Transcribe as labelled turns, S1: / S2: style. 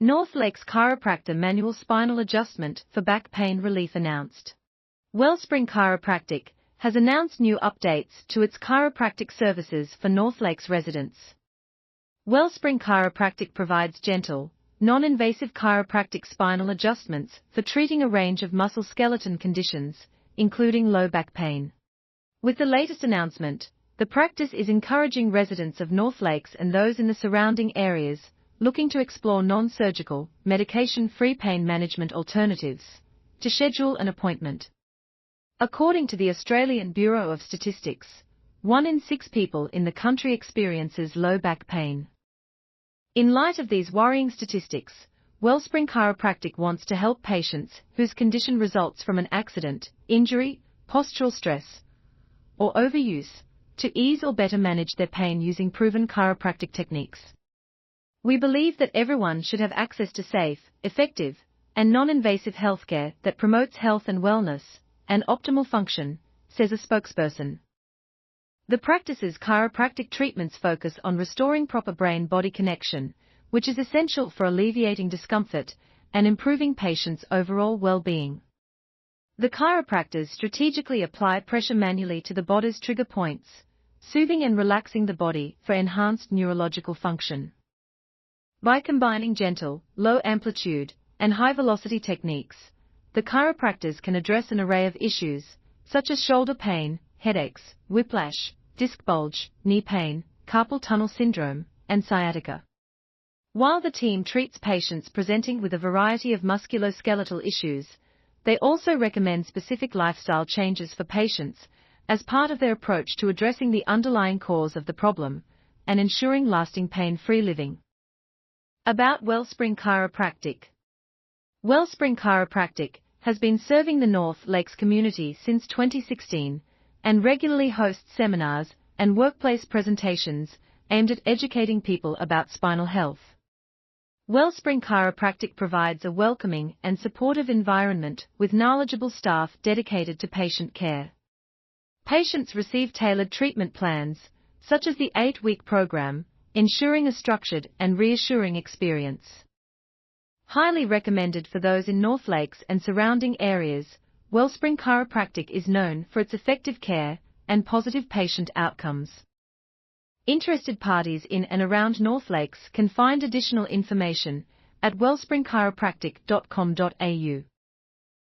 S1: North Lakes Chiropractor manual spinal adjustment for back pain relief announced. Wellspring Chiropractic has announced new updates to its chiropractic services for North Lakes residents. Wellspring Chiropractic provides gentle, non-invasive chiropractic spinal adjustments for treating a range of muscle-skeleton conditions, including low back pain. With the latest announcement, the practice is encouraging residents of North Lakes and those in the surrounding areas looking to explore non-surgical, medication-free pain management alternatives to schedule an appointment. According to the Australian Bureau of Statistics, 1 in 6 people in the country experiences low back pain. In light of these worrying statistics, Wellspring Chiropractic wants to help patients whose condition results from an accident, injury, postural stress, or overuse, to ease or better manage their pain using proven chiropractic techniques. We believe that everyone should have access to safe, effective, and non-invasive healthcare that promotes health and wellness and optimal function, says a spokesperson. The practice's chiropractic treatments focus on restoring proper brain-body connection, which is essential for alleviating discomfort and improving patients' overall well-being. The chiropractors strategically apply pressure manually to the body's trigger points, soothing and relaxing the body for enhanced neurological function. By combining gentle, low-amplitude, and high-velocity techniques, the chiropractors can address an array of issues, such as shoulder pain, headaches, whiplash, disc bulge, knee pain, carpal tunnel syndrome, and sciatica. While the team treats patients presenting with a variety of musculoskeletal issues, they also recommend specific lifestyle changes for patients as part of their approach to addressing the underlying cause of the problem and ensuring lasting pain-free living. About Wellspring Chiropractic. Wellspring Chiropractic has been serving the North Lakes community since 2016 and regularly hosts seminars and workplace presentations aimed at educating people about spinal health. Wellspring Chiropractic provides a welcoming and supportive environment with knowledgeable staff dedicated to patient care. Patients receive tailored treatment plans, such as the 8-week program, ensuring a structured and reassuring experience. Highly recommended for those in North Lakes and surrounding areas, Wellspring Chiropractic is known for its effective care and positive patient outcomes. Interested parties in and around North Lakes can find additional information at wellspringchiropractic.com.au.